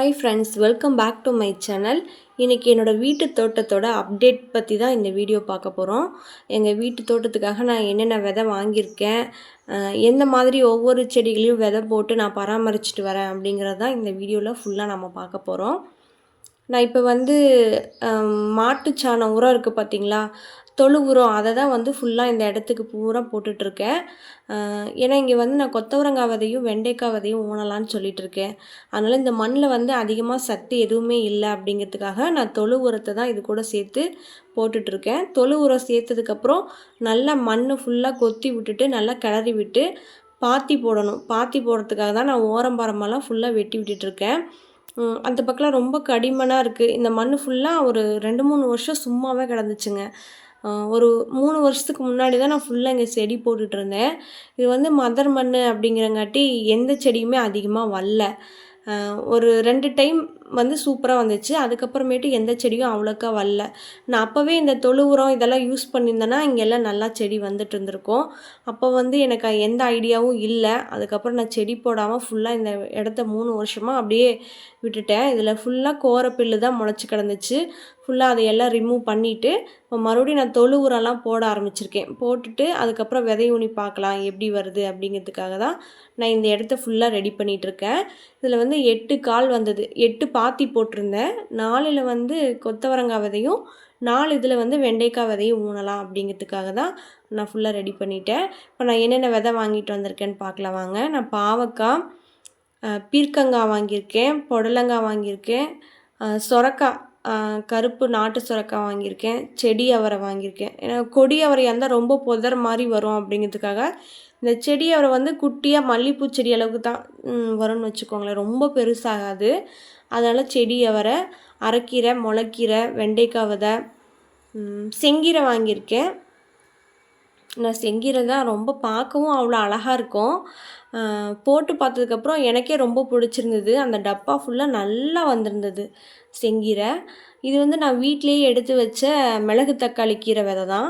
Hi friends, welcome back to my channel. இன்றைக்கி என்னோடய வீட்டு தோட்டத்தோட அப்டேட் பற்றி தான் இந்த வீடியோ பார்க்க போகிறோம். எங்கள் வீட்டு தோட்டத்துக்காக நான் என்னென்ன விதை வாங்கியிருக்கேன், எந்த மாதிரி ஒவ்வொரு செடிகளையும் விதை போட்டு நான் பராமரிச்சுட்டு வரேன் அப்படிங்கிறது தான் இந்த வீடியோவில் ஃபுல்லாக நம்ம பார்க்க போகிறோம். நான் இப்போ மாட்டுச்சாணம் உரம் இருக்குது பார்த்திங்களா, தொழு உரம், அதை தான் ஃபுல்லாக இந்த இடத்துக்கு பூரா போட்டுட்ருக்கேன். ஏன்னா இங்கே நான் கொத்தவரங்காய் விதையும் வெண்டைக்காய் விதையும் ஊனலான்னு சொல்லிகிட்ருக்கேன். அதனால் இந்த மண்ணில் அதிகமாக சத்து எதுவுமே இல்லை அப்படிங்கிறதுக்காக நான் தொழு உரத்தை தான் இது கூட சேர்த்து போட்டுட்ருக்கேன். தொழு உரம் சேர்த்ததுக்கப்புறம் நல்லா மண் ஃபுல்லாக கொத்தி விட்டுட்டு நல்லா கிளறி விட்டு பாத்தி போடணும். பாத்தி போடுறதுக்காக தான் நான் ஓரம்பரமெல்லாம் ஃபுல்லாக வெட்டி விட்டுட்ருக்கேன். அந்த பக்கம்லாம் ரொம்ப கடிமனாக இருக்குது. இந்த மண் ஃபுல்லாக ஒரு 2-3 வருஷம் சும்மாவே கிடந்துச்சுங்க. ஒரு 3 வருஷத்துக்கு முன்னாடி தான் நான் ஃபுல்லாக இங்கே செடி போட்டுட்ருந்தேன். இது மதர் மண் அப்படிங்கிறங்காட்டி எந்த செடியுமே அதிகமாக வரல. ஒரு 2 டைம் சூப்பராக வந்துச்சு. அதுக்கப்புறமேட்டு எந்த செடியும் அவ்வளோக்கா வரல. நான் அப்போவே இந்த தொழு உரம் இதெல்லாம் யூஸ் பண்ணியிருந்தேன்னா இங்கெல்லாம் நல்லா செடி வந்துட்டு இருந்திருக்கும். அப்போ எனக்கு எந்த ஐடியாவும் இல்லை. அதுக்கப்புறம் நான் செடி போடாமல் ஃபுல்லாக இந்த இடத்த 3 வருஷமாக அப்படியே விட்டுட்டேன். இதில் ஃபுல்லாக கோரப்பில்லு தான் முளைச்சி கிடந்துச்சு. ஃபுல்லாக அதையெல்லாம் ரிமூவ் பண்ணிவிட்டு இப்போ மறுபடியும் நான் தொழு உரம்லாம் போட ஆரம்பிச்சிருக்கேன். போட்டுட்டு அதுக்கப்புறம் விதை ஊனி பார்க்கலாம் எப்படி வருது அப்படிங்கிறதுக்காக தான் நான் இந்த இடத்த ஃபுல்லாக ரெடி பண்ணிகிட்ருக்கேன். இதில் 8 கால் வந்தது. 8 பாத்தி போட்டிருந்தேன். 4ல் கொத்தவரங்காய் விதையும் 4 இதில் வெண்டைக்காய் விதையும் ஊனலாம் அப்படிங்கிறதுக்காக தான் நான் ஃபுல்லாக ரெடி பண்ணிட்டேன். இப்போ நான் என்னென்ன விதை வாங்கிட்டு வந்திருக்கேன்னு பார்க்கலாம் வாங்க. நான் பாவக்காய், பீர்க்கங்காய் வாங்கியிருக்கேன், புடலங்காய் வாங்கியிருக்கேன், சொரக்காய், கருப்பு நாட்டு சுரக்காய் வாங்கியிருக்கேன், செடி அவரை வாங்கியிருக்கேன். ஏன்னா கொடி அவரையாக இருந்தால் ரொம்ப புதர் மாதிரி வரும் அப்படிங்கிறதுக்காக இந்த செடி அவரை குட்டியாக மல்லிகைப்பூ செடி அளவுக்கு தான் வரும்னு வச்சுக்கோங்களேன், ரொம்ப பெருசாகாது. அதனால் செடி அவரை, அரைக்கீரை, முளைக்கீரை, வெண்டைக்காய் விதை, செங்கீரை வாங்கியிருக்கேன். நான் செங்கீரை தான் ரொம்ப பார்க்கவும் அவ்வளோ அழகாக இருக்கும். போட்டு பார்த்ததுக்கப்புறம் எனக்கே ரொம்ப பிடிச்சிருந்தது. அந்த டப்பா ஃபுல்லாக நல்லா வந்திருந்தது செங்கீரை. இது நான் வீட்டிலேயே எடுத்து வச்ச மிளகு தக்காளி கீரை விதை தான்.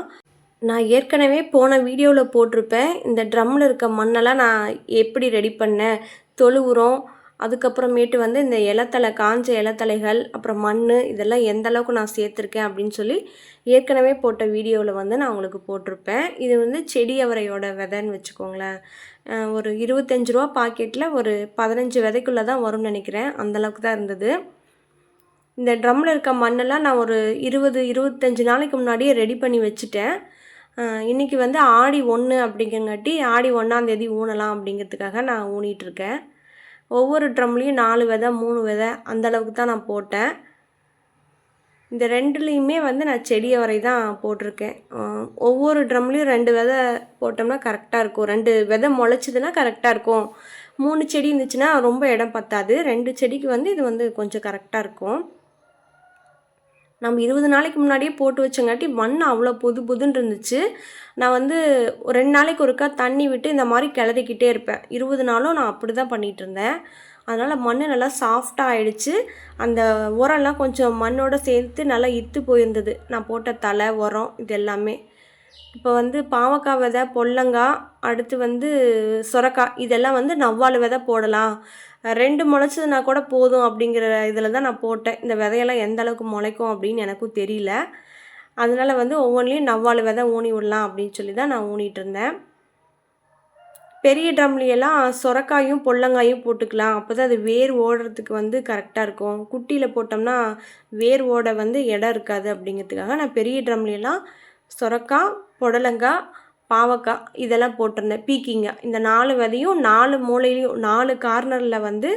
நான் ஏற்கனவே போன வீடியோவில் போட்டிருப்பேன். இந்த ட்ரம்மில் இருக்க மண்ணெல்லாம் நான் எப்படி ரெடி பண்ணேன், தொழு உரம், அதுக்கப்புறமேட்டு இந்த இலத்தலை, காஞ்ச இலத்தலைகள், அப்புறம் மண், இதெல்லாம் எந்த அளவுக்கு நான் சேர்த்துருக்கேன் அப்படின்னு சொல்லி ஏற்கனவே போட்ட வீடியோவில் நான் உங்களுக்கு போட்டிருப்பேன். இது செடி அவரையோட விதைன்னு வச்சுக்கோங்களேன். ஒரு 25 ரூபா பாக்கெட்டில் ஒரு 15 விதைக்குள்ளே தான் வரும்னு நினைக்கிறேன். அந்தளவுக்கு தான் இருந்தது. இந்த ட்ரம்மில் இருக்க மண்ணெல்லாம் நான் ஒரு 20-25 நாளைக்கு முன்னாடியே ரெடி பண்ணி வச்சுட்டேன். இன்றைக்கி ஆடி 1 அப்படிங்கிறங்காட்டி ஆடி 1ஆம் தேதி ஊனலாம் அப்படிங்கிறதுக்காக நான் ஊனிகிட்ருக்கேன். ஒவ்வொரு ட்ரம்லேயும் 4 விதை 3 விதை அந்தளவுக்கு தான் நான் போட்டேன். இந்த 2லேயுமே நான் செடி அவரை தான் போட்டிருக்கேன். ஒவ்வொரு ட்ரம்லேயும் 2 விதை போட்டோம்னா கரெக்டாக இருக்கும். 2 விதை முளைச்சிதுன்னா கரெக்டாக இருக்கும். 3 செடி இருந்துச்சுன்னா ரொம்ப இடம் பத்தாது. 2 செடிக்கு இது கொஞ்சம் கரெக்டாக இருக்கும். நம்ம 20 நாளைக்கு முன்னாடியே போட்டு வச்சங்காட்டி மண் அவ்வளோ புதுன்னு இருந்துச்சு. நான் ஒரு 2 நாளைக்கு ஒருக்கா தண்ணி விட்டு இந்த மாதிரி கிளறிக்கிட்டே இருப்பேன். 20 நாளும் நான் அப்படி தான் பண்ணிகிட்டு இருந்தேன். அதனால் மண் நல்லா சாஃப்டாக ஆகிடுச்சு. அந்த உரம்லாம் கொஞ்சம் மண்ணோடு சேர்த்து நல்லா இத்து போயிருந்தது. நான் போட்ட தலை உரம் இது எல்லாமே. இப்போ பாவக்காய் விதை, பொல்லங்காய், அடுத்து சொரக்காய், இதெல்லாம் நவ்வாழை விதை போடலாம். 2 முளைச்சதுனா கூட போதும் அப்படிங்கிற இதில் தான் நான் போட்டேன். இந்த விதையெல்லாம் எந்த அளவுக்கு முளைக்கும் அப்படின்னு எனக்கும் தெரியல. அதனால் ஒவ்வொன்றிலையும் நவ்வாழை விதை ஊனி விடலாம் அப்படின்னு சொல்லி தான் நான் ஊனிகிட்டு இருந்தேன். பெரிய ட்ரம்லையெல்லாம் சொரக்காயும் பொல்லங்காயும் போட்டுக்கலாம். அப்போ தான் அது வேர் ஓடுறதுக்கு கரெக்டாக இருக்கும். குட்டியில் போட்டோம்னா வேர் ஓட இடம் இருக்காது அப்படிங்கிறதுக்காக நான் பெரிய ட்ரம்லையெல்லாம் சொரக்காய், புடலங்காய், பாவக்காய் இதெல்லாம் போட்டிருந்தேன். பீக்கிங்காய், இந்த 4 விதையும் 4 மூலையிலையும் 4 கார்னரில்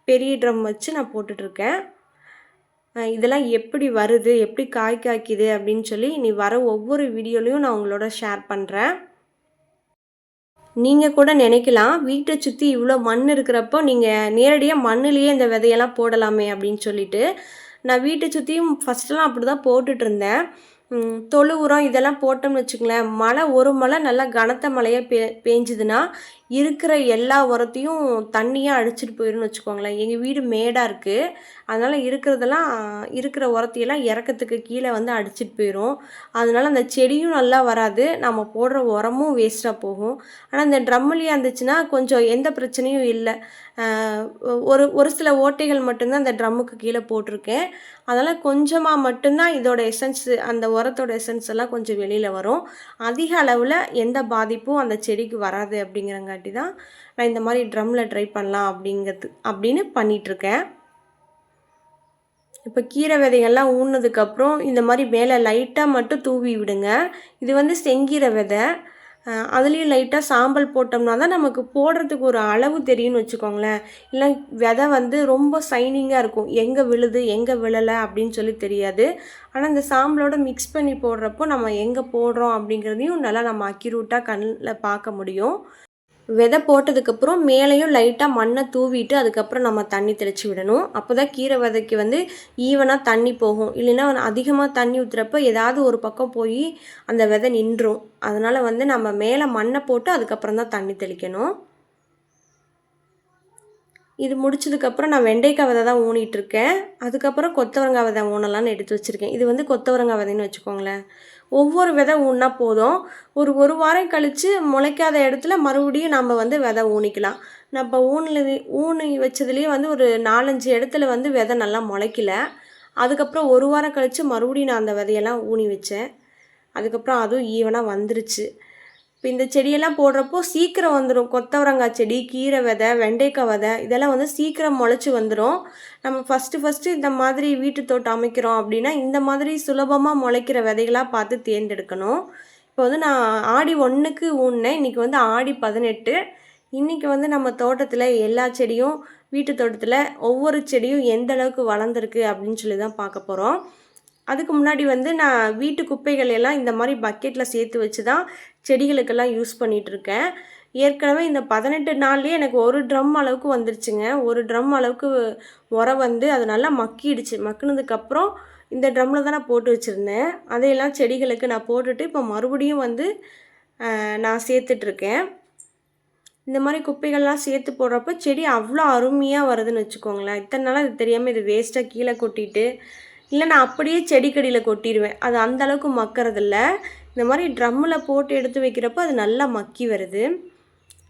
பெரிய ட்ரம் வச்சு நான் போட்டுட்ருக்கேன். இதெல்லாம் எப்படி வருது, எப்படி காய்க்குது அப்படின்னு சொல்லி நீ வர ஒவ்வொரு வீடியோலையும் நான் உங்களோட ஷேர் பண்ணுறேன். நீங்கள் கூட நினைக்கலாம், வீட்டை சுற்றி இவ்வளோ மண் இருக்கிறப்போ நீங்கள் நேரடியாக மண்ணிலேயே இந்த விதையெல்லாம் போடலாமே அப்படின்னு சொல்லிட்டு. நான் வீட்டை சுற்றியும் ஃபஸ்ட்டெல்லாம் அப்படி தான் போட்டுட்ருந்தேன். தொழு உரம் இதெல்லாம் போட்டோம்னு வச்சுக்கங்களேன், ஒரு மழை நல்லா கனத்த மழையாக பேஞ்சுதுன்னா இருக்கிற எல்லா உரத்தையும் தண்ணியாக அடிச்சிட்டு போயிடும்னு வச்சுக்கோங்களேன். எங்கள் வீடு மேடாக இருக்குது, அதனால் இருக்கிற உரத்தையெல்லாம் இறக்கத்துக்கு கீழே வந்து அடிச்சிட்டு போயிடும். அதனால் அந்த செடியும் நல்லா வராது, நம்ம போடுற உரமும் வேஸ்ட்டாக போகும். ஆனால் இந்த ட்ரம்முலேயே இருந்துச்சுன்னா கொஞ்சம் எந்த பிரச்சனையும் இல்லை. ஒரு ஒரு சில ஓட்டைகள் மட்டும்தான் அந்த ட்ரம்முக்கு கீழே போட்டிருக்கேன். அதனால் கொஞ்சமாக மட்டும்தான் இதோட எசன்ஸு, அந்த உரத்தோட எசன்ஸ் எல்லாம் கொஞ்சம் வெளியில் வரும். அதிக அளவில் எந்த பாதிப்பும் அந்த செடிக்கு வராது அப்படிங்கிறங்காட்டி தான் நான் இந்த மாதிரி ட்ரம்மில் ட்ரை பண்ணலாம் அப்படின்னு பண்ணிகிட்ருக்கேன். இப்போ கீரை விதைகள்லாம் ஊன்னதுக்கப்புறம் இந்த மாதிரி மேலே லைட்டாக மட்டும் தூவி விடுங்க. இது வந்து செங்கீரை விதை. அதுலேயும் லைட்டாக சாம்பல் போட்டோம்னா தான் நமக்கு போடுறதுக்கு ஒரு அளவு தெரியும்னு வச்சுக்கோங்களேன். இல்லை விதை வந்து ரொம்ப ஷைனிங்காக இருக்கும், எங்கே விழுது எங்கே விழலை அப்படின்னு சொல்லி தெரியாது. ஆனால் இந்த சாம்பலோட மிக்ஸ் பண்ணி போடுறப்போ நம்ம எங்கே போடுறோம் அப்படிங்கிறதையும் நல்லா நம்ம அக்யூரேட்டாக கண்ணில் பார்க்க முடியும். விதை போட்டதுக்கப்புறம் மேலேயும் லைட்டாக மண்ணை தூவிட்டு அதுக்கப்புறம் நம்ம தண்ணி தெளித்து விடணும். அப்போ தான் கீரை விதைக்கு வந்து ஈவனாக தண்ணி போகும். இல்லைன்னா அதிகமாக தண்ணி ஊற்றுறப்ப ஏதாவது ஒரு பக்கம் போய் அந்த விதை நின்றும். அதனால் வந்து நம்ம மேலே மண்ணை போட்டு அதுக்கப்புறம் தான் தண்ணி தெளிக்கணும். இது முடிச்சதுக்கப்புறம் நான் வெண்டைக்காய் விதை தான் ஊனிகிட்ருக்கேன். அதுக்கப்புறம் கொத்தவரங்காய் விதை ஊனலான்னு எடுத்து வச்சுருக்கேன். இது வந்து கொத்தவரங்காய் விதைன்னு வச்சுக்கோங்களேன். ஒவ்வொரு விதை ஊன்னா போதும். ஒரு வாரம் கழித்து முளைக்காத இடத்துல மறுபடியும் நம்ம வந்து விதை ஊனிக்கலாம். நம்ம ஊனி வச்சதுலேயே வந்து ஒரு 4-5 இடத்துல வந்து விதை நல்லா முளைக்கல. அதுக்கப்புறம் ஒரு வாரம் கழித்து மறுபடியும் நான் அந்த விதையெல்லாம் ஊனி வச்சேன். அதுக்கப்புறம் அதுவும் ஈவனாக வந்துருச்சு. இப்போ இந்த செடியெல்லாம் போடுறப்போ சீக்கிரம் வந்துடும். கொத்தவரங்காய் செடி, கீரை விதை, வெண்டைக்காய் விதை இதெல்லாம் வந்து சீக்கிரம் முளைச்சி வந்துடும். நம்ம ஃபஸ்ட்டு இந்த மாதிரி வீட்டு தோட்டம் அமைக்கிறோம் அப்படின்னா இந்த மாதிரி சுலபமாக முளைக்கிற விதைகளாக பார்த்து தேர்ந்தெடுக்கணும். இப்போ வந்து நான் ஆடி 1க்கு ஊன்னேன். இன்றைக்கி வந்து ஆடி 18. இன்றைக்கி வந்து நம்ம தோட்டத்தில் எல்லா செடியும், வீட்டு தோட்டத்தில் ஒவ்வொரு செடியும் எந்த அளவுக்கு வளர்ந்துருக்கு அப்படின்னு சொல்லி தான் பார்க்க போகிறோம். அதுக்கு முன்னாடி வந்து நான் வீட்டு குப்பைகள் எல்லாம் இந்த மாதிரி பக்கெட்டில் சேர்த்து வச்சு தான் செடிகளுக்கெல்லாம் யூஸ் பண்ணிகிட்ருக்கேன். ஏற்கனவே இந்த 18 நாள்லேயே எனக்கு ஒரு ட்ரம் அளவுக்கு வந்துருச்சுங்க. ஒரு ட்ரம் அளவுக்கு உரம் வந்து அது நல்லா மக்கிடுச்சு. மக்கினதுக்கப்புறம் இந்த ட்ரம்மில் தான் நான் போட்டு வச்சுருந்தேன். அதையெல்லாம் செடிகளுக்கு நான் போட்டுட்டு இப்போ மறுபடியும் வந்து நான் சேர்த்துட்ருக்கேன். இந்த மாதிரி குப்பைகள்லாம் சேர்த்து போடுறப்போ செடி அவ்வளோ அருமையாக வருதுன்னு வச்சுக்கோங்களேன். இத்தனை நாளாக இது தெரியாமல் இது வேஸ்ட்டாக கீழே கொட்டிட்டு, இல்லை நான் அப்படியே செடிக்கடியில் கொட்டிடுவேன். அது அந்தளவுக்கு மக்கறதில்ல. இந்த மாதிரி ட்ரம்மில் போட்டு எடுத்து வைக்கிறப்போ அது நல்லா மக்கி வருது.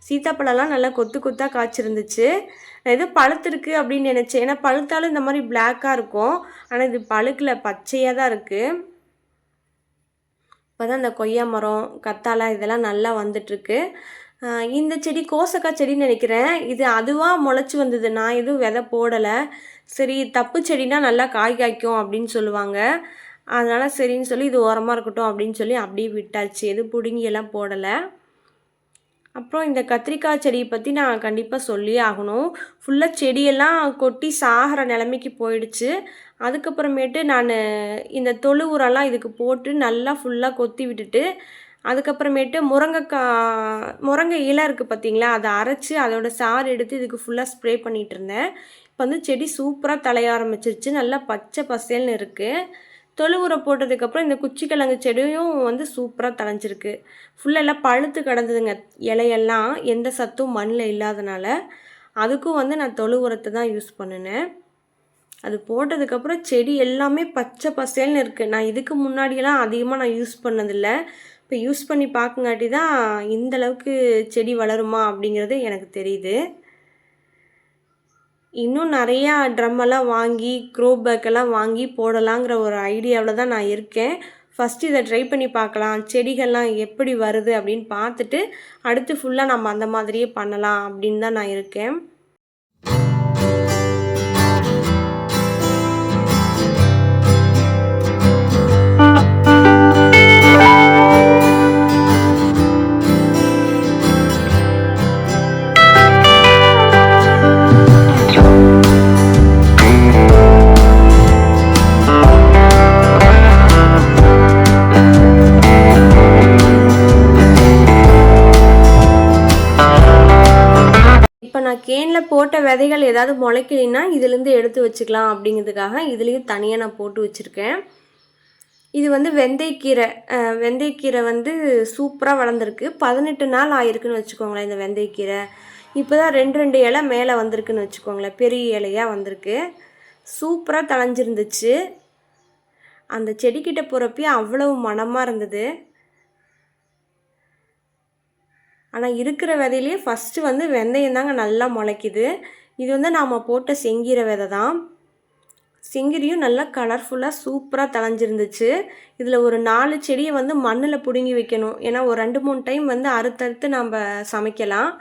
சீத்தாப்பழம்லாம் நல்லா கொத்து கொத்தாக காய்ச்சிருந்துச்சு. நான் ஏதோ பழுத்திருக்கு அப்படின்னு நினச்சேன். ஏன்னா பழுத்தாலும் இந்த மாதிரி பிளாக்காக இருக்கும். ஆனால் இது பழுக்கில் பச்சையாக தான் இருக்குது. இப்போ தான் இந்த கொய்யா மரம், கத்தாழை இதெல்லாம் நல்லா வந்துட்டுருக்கு. இந்த செடி கோசக்காய் செடின்னு நினைக்கிறேன். இது அதுவாக முளைச்சி வந்தது. நான் எதுவும் விதை போடலை. சரி தப்பு செடினா நல்லா காய் காய்க்கும் அப்படின்னு சொல்லுவாங்க. அதனால் சரின்னு சொல்லி இது ஓரமாக இருக்கட்டும் அப்படின்னு சொல்லி அப்படியே விட்டாச்சு. எதுவும் பிடுங்கியெல்லாம் போடலை. அப்புறம் இந்த கத்திரிக்காய் செடியை பற்றி நான் கண்டிப்பாக சொல்லியே ஆகணும். ஃபுல்லாக செடியெல்லாம் கொட்டி சாகிற நிலைமைக்கு போயிடுச்சு. அதுக்கப்புறமேட்டு நான் இந்த தொழு உரம்லாம் இதுக்கு போட்டு நல்லா ஃபுல்லாக கொத்தி விட்டுட்டு, அதுக்கப்புறமேட்டு முருங்கை இலை இருக்குது பார்த்தீங்களா, அதை அரைச்சி அதோட சாறு எடுத்து இதுக்கு ஃபுல்லாக ஸ்ப்ரே பண்ணிகிட்டு இருந்தேன். இப்போ வந்து செடி சூப்பராக தலைய ஆரம்பிச்சிருச்சு. நல்லா பச்சை பசேல்னு இருக்குது. தொழு உரம் போட்டதுக்கப்புறம் இந்த குச்சிக்கிழங்கு செடியும் வந்து சூப்பராக தழைஞ்சிருக்கு. ஃபுல்லெல்லாம் பழுத்து கிடந்ததுங்க இலையெல்லாம், எந்த சத்தும் மண்ணில் இல்லாதனால. அதுக்கும் வந்து நான் தொழு உரத்தை தான் யூஸ் பண்ணினேன். அது போட்டதுக்கப்புறம் செடி எல்லாமே பச்சை பசேல்னு இருக்குது. நான் இதுக்கு முன்னாடியெல்லாம் அதிகமாக நான் யூஸ் பண்ணதில்லை. இப்போ யூஸ் பண்ணி பார்க்குங்காட்டி தான் இந்தளவுக்கு செடி வளருமா அப்படிங்கிறது எனக்கு தெரியுது. இன்னும் நிறையா ட்ரம்மெல்லாம் வாங்கி க்ரோ பேக்கெல்லாம் வாங்கி போடலாங்கிற ஒரு ஐடியாவில் தான் நான் இருக்கேன். ஃபஸ்ட்டு இதை ட்ரை பண்ணி பார்க்கலாம், செடிகள்லாம் எப்படி வருது அப்படின்னு பார்த்துட்டு அடுத்து ஃபுல்லாக நம்ம அந்த மாதிரியே பண்ணலாம் அப்படின்னு தான் நான் இருக்கேன். கேனில் போட்ட விதைகள் ஏதாவது முளைக்கலைன்னா இதுலேருந்து எடுத்து வச்சுக்கலாம் அப்படிங்கிறதுக்காக இதுலேயும் தனியாக நான் போட்டு வச்சுருக்கேன். இது வந்து வெந்தயக்கீரை. வெந்தயக்கீரை வந்து சூப்பராக வளர்ந்துருக்கு. 18 நாள் ஆயிருக்குன்னு வச்சுக்கோங்களேன் இந்த வெந்தயக்கீரை. இப்போ தான் 2 இலை மேலே வந்திருக்குன்னு வச்சுக்கோங்களேன். பெரிய இலையாக வந்திருக்கு. சூப்பராக தழைஞ்சிருந்துச்சு. அந்த செடிக்கிட்ட போகிறப்பயே அவ்வளவு மணமாக இருந்தது. ஆனால் இருக்கிற விதையிலேயே ஃபஸ்ட்டு வந்து வெந்தயம் தாங்க நல்லா முளைக்குது. இது வந்து நாம் போட்ட செங்கீரை விதை தான். செங்கீரையும் நல்லா கலர்ஃபுல்லாக சூப்பராக தழைஞ்சிருந்துச்சு. இதில் ஒரு 4 செடியை வந்து மண்ணில் பிடுங்கி வைக்கணும். ஏன்னா ஒரு 2-3 டைம் வந்து அறுத்தறுத்து நம்ம சமைக்கலாம்.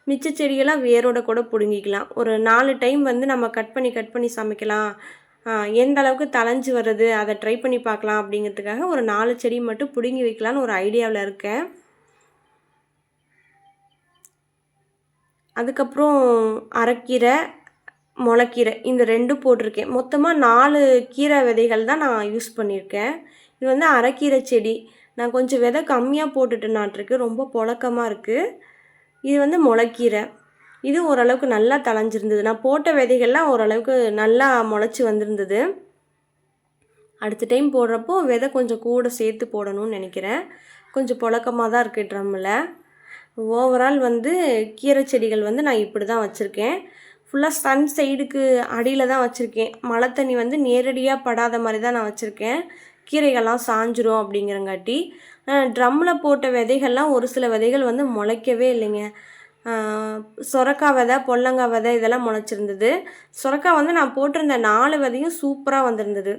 மிச்ச செடியெல்லாம் வேரோட கூட பிடுங்கிக்கலாம். ஒரு 4 டைம் வந்து நம்ம கட் பண்ணி சமைக்கலாம். எந்த அளவுக்கு தழைஞ்சு வருது அதை ட்ரை பண்ணி பார்க்கலாம் அப்படிங்கிறதுக்காக ஒரு 4 செடி மட்டும் பிடுங்கி வைக்கலான்னு ஒரு ஐடியாவில் இருக்கேன். அதுக்கப்புறம் அரைக்கீரை, முளைக்கீரை இந்த 2 போட்டிருக்கேன். மொத்தமாக 4 கீரை விதைகள் தான் நான் யூஸ் பண்ணியிருக்கேன். இது வந்து அரைக்கீரை செடி. நான் கொஞ்சம் விதை கம்மியாக போட்டுட்டு நாட்டிருக்கு. ரொம்ப புழக்கமாக இருக்குது. இது வந்து முளைக்கீரை. இது ஓரளவுக்கு நல்லா தழைஞ்சிருந்தது. நான் போட்ட விதைகள்லாம் ஓரளவுக்கு நல்லா முளைச்சி வந்திருந்தது. அடுத்த டைம் போடுறப்போ விதை கொஞ்சம் கூட சேர்த்து போடணும்னு நினைக்கிறேன். கொஞ்சம் புழக்கமாக தான் இருக்குது ட்ரம்மில். ஓவரால் வந்து கீரை செடிகள் வந்து நான் இப்படி தான் வச்சுருக்கேன். ஃபுல்லாக சன் சைடுக்கு அடியில் தான் வச்சுருக்கேன். மழை தண்ணி வந்து நேரடியாக படாத மாதிரி தான் நான் வச்சுருக்கேன். கீரைகள்லாம் சாஞ்சிரும் அப்படிங்கிறங்காட்டி. ட்ரம்மில் போட்ட விதைகள்லாம் ஒரு சில விதைகள் வந்து முளைக்கவே இல்லைங்க. சொரக்காய் விதை, பொல்லங்காய் விதை இதெல்லாம் முளைச்சிருந்தது. சொரக்காய் வந்து நான் போட்டிருந்த 4 விதையும் சூப்பராக வந்திருந்தது.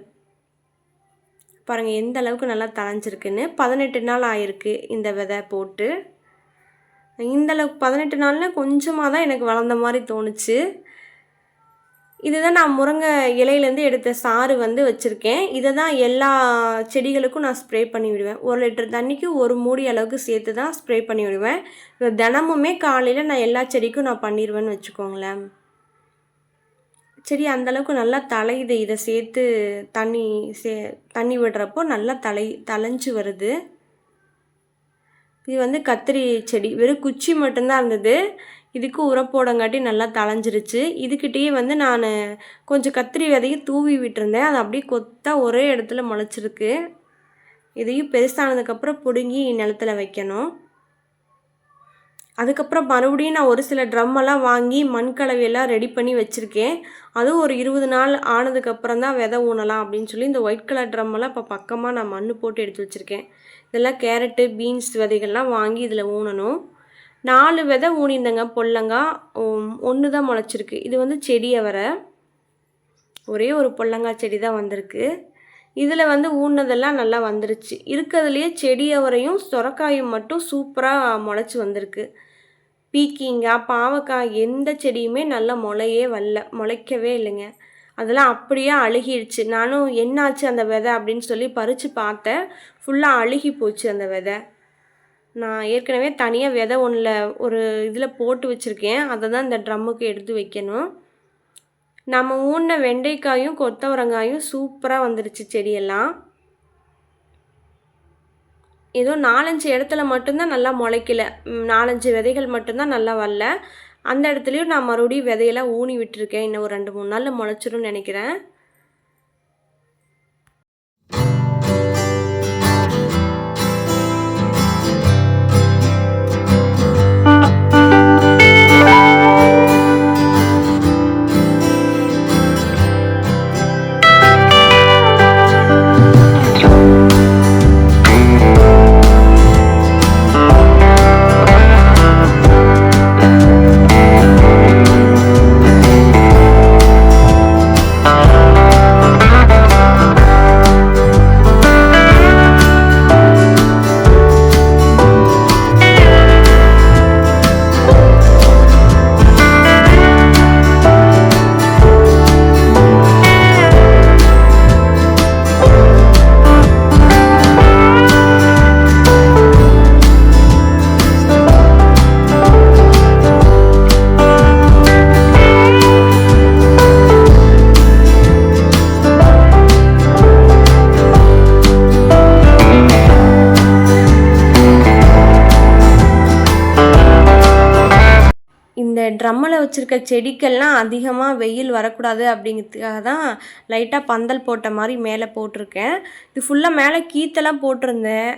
பாருங்கள் எந்த அளவுக்கு நல்லா தழைஞ்சிருக்குன்னு. 18 நாள் ஆயிருக்கு இந்த விதை போட்டு. இந்தளவுக்கு 18 நாளில் கொஞ்சமாக தான் எனக்கு வளர்ந்த மாதிரி தோணுச்சு. இதுதான் நான் முருங்கை இலையிலேருந்து எடுத்த சாறு வந்து வச்சுருக்கேன். இதை தான் எல்லா செடிகளுக்கும் நான் ஸ்ப்ரே பண்ணி விடுவேன். 1 லிட்டர் தண்ணிக்கு 1 மூடி அளவுக்கு சேர்த்து தான் ஸ்ப்ரே பண்ணி விடுவேன். தினமுமே காலையில் நான் எல்லா செடிக்கும் நான் பண்ணிடுவேன்னு வச்சுக்கோங்களேன். செடி அந்தளவுக்கு நல்லா தழையுது. இதை சேர்த்து தண்ணி விடுறப்போ நல்லா தழைஞ்சு வருது. இது வந்து கத்திரி செடி. வெறும் குச்சி மட்டும்தான் இருந்தது. இதுக்கு உரப்போடங்காட்டி நல்லா தழைஞ்சிருச்சு. இதுக்கிட்டேயே வந்து நான் கொஞ்சம் கத்திரி விதையும் தூவி விட்டுருந்தேன். அது அப்படியே கொத்தாக ஒரே இடத்துல முளைச்சிருக்கு. இதையும் பெருசானதுக்கப்புறம் பிடுங்கி நிலத்தில் வைக்கணும். அதுக்கப்புறம் மறுபடியும் நான் ஒரு சில ட்ரம்மெல்லாம் வாங்கி மண் கலவையெல்லாம் ரெடி பண்ணி வச்சுருக்கேன். அதுவும் ஒரு 20 நாள் ஆனதுக்கப்புறம் தான் விதை ஊனலாம் அப்படின்னு சொல்லி இந்த ஒயிட் கலர் ட்ரம்மெல்லாம் இப்போ பக்கமாக நான் மண் போட்டு எடுத்து வச்சுருக்கேன். இதெல்லாம் கேரட்டு, பீன்ஸ் விதைகள்லாம் வாங்கி இதில் ஊனணும். 4 விதை ஊனியிருந்தேங்க. பொல்லங்காய் 1 தான் முளைச்சிருக்கு. இது வந்து செடி அவரை. ஒரே ஒரு பொல்லங்காய் செடி தான் வந்திருக்கு. இதில் வந்து ஊனதெல்லாம் நல்லா வந்துருச்சு. இருக்கிறதுலையே செடி அவரையும் சொரக்காயும் மட்டும் சூப்பராக முளைச்சி வந்திருக்கு. பீக்கிங்காய், பாவக்காய் எந்த செடியுமே நல்லா முளைக்கவே இல்லைங்க. அதெல்லாம் அப்படியே அழுகிடுச்சு. நானும் என்னாச்சு அந்த விதை அப்படின்னு சொல்லி பறித்து பார்த்தேன். ஃபுல்லாக அழுகி போச்சு அந்த விதை. நான் ஏற்கனவே தனியாக விதை ஒன்றில் ஒரு இதில் போட்டு வச்சுருக்கேன். அதை தான் இந்த ட்ரம்முக்கு எடுத்து வைக்கணும். நம்ம ஊன வெண்டைக்காயும் கொத்தவரங்காயும் சூப்பராக வந்துருச்சு செடியெல்லாம். ஏதோ 4-5 இடத்துல மட்டும்தான் நல்லா முளைக்கல. 4-5 விதைகள் மட்டும்தான் நல்லா வரல. அந்த இடத்துலையும் நான் மறுபடியும் விதையெல்லாம் ஊனி விட்டுருக்கேன். இன்னும் ஒரு 2-3 நாளில் முளைச்சிரும்னு நினைக்கிறேன். இந்த ட்ரம்மில் வச்சுருக்க செடிக்கெல்லாம் அதிகமாக வெயில் வரக்கூடாது அப்படிங்கிறதுக்காக தான் லைட்டாக பந்தல் போட்ட மாதிரி மேலே போட்டிருக்கேன். இது ஃபுல்லாக மேலே கீத்தெல்லாம் போட்டிருந்தேன்.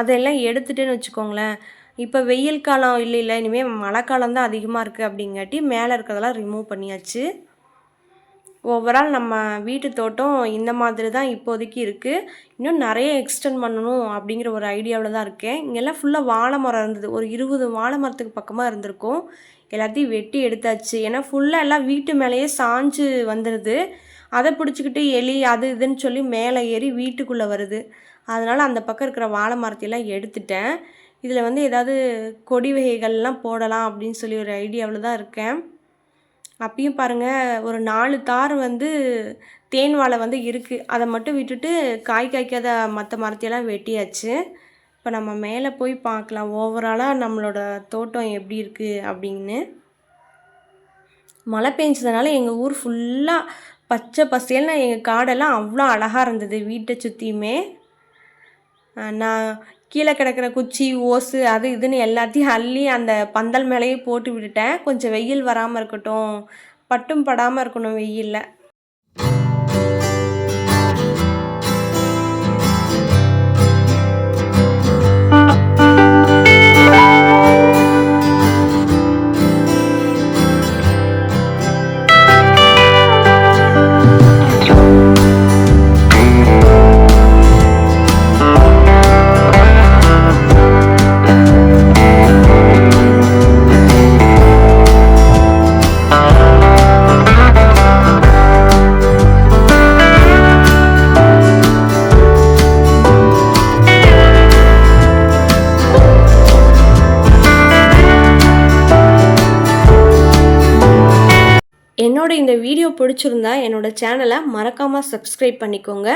அதெல்லாம் எடுத்துட்டேன்னு வச்சுக்கோங்களேன். இப்போ வெயில் காலம் இல்லைல்ல, இனிமேல் மழை காலம் தான் அதிகமாக இருக்குது அப்படிங்காட்டி மேலே இருக்கிறதெல்லாம் ரிமூவ் பண்ணியாச்சு. ஓவரால் நம்ம வீட்டு தோட்டம் இந்த மாதிரி தான் இப்போதைக்கு இருக்குது. இன்னும் நிறைய எக்ஸ்டெண்ட் பண்ணணும் அப்படிங்கிற ஒரு ஐடியாவில் தான் இருக்கேன். இங்கெல்லாம் ஃபுல்லாக வாழை மரம் இருந்தது. ஒரு 20 வாழை மரத்துக்கு பக்கமாக இருந்திருக்கும். எல்லாத்தையும் வெட்டி எடுத்தாச்சு. ஏன்னா ஃபுல்லாக எல்லாம் வீட்டு மேலேயே சாஞ்சு வந்துடுது. அதை பிடிச்சிக்கிட்டு எலி அது இதுன்னு சொல்லி மேலே ஏறி வீட்டுக்குள்ளே வருது. அதனால் அந்த பக்கம் இருக்கிற வாழை மரத்தையெல்லாம் எடுத்துட்டேன். இதில் வந்து ஏதாவது கொடி வகைகள்லாம் போடலாம் அப்படின்னு சொல்லி ஒரு ஐடியாவில் தான் இருக்கேன். அப்பயும் பாருங்கள், ஒரு 4 தார் வந்து தேன் வாழை வந்து இருக்குது. அதை மட்டும் விட்டுட்டு காய் காய்க்காத மற்ற மரத்தையெல்லாம் வெட்டியாச்சு. இப்போ நம்ம மேலே போய் பார்க்கலாம் ஓவராலாக நம்மளோட தோட்டம் எப்படி இருக்குது அப்படின்னு. மழை பெஞ்சதுனால எங்கள் ஊர் ஃபுல்லாக பச்சை பசேல்னு எங்கள் காடெல்லாம் அவ்வளோ அழகாக இருந்தது வீட்டை சுற்றியுமே. நான் கீழே கிடக்கிற குச்சி ஓசு அது இதுன்னு எல்லாத்தையும் அள்ளி அந்த பந்தல் மேலேயே போட்டு விட்டுட்டேன். கொஞ்சம் வெயில் வராமல் இருக்கட்டும், பட்டும் படாமல் இருக்கணும் வெயிலில். என்னோட இந்த வீடியோ பிடிச்சிருந்தா என்னோடய சேனலை மறக்காமல் சப்ஸ்கிரைப் பண்ணிக்கோங்க.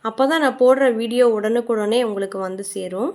அப்போ தான் நான் போடுற வீடியோ உடனுக்குடனே உங்களுக்கு வந்து சேரும்.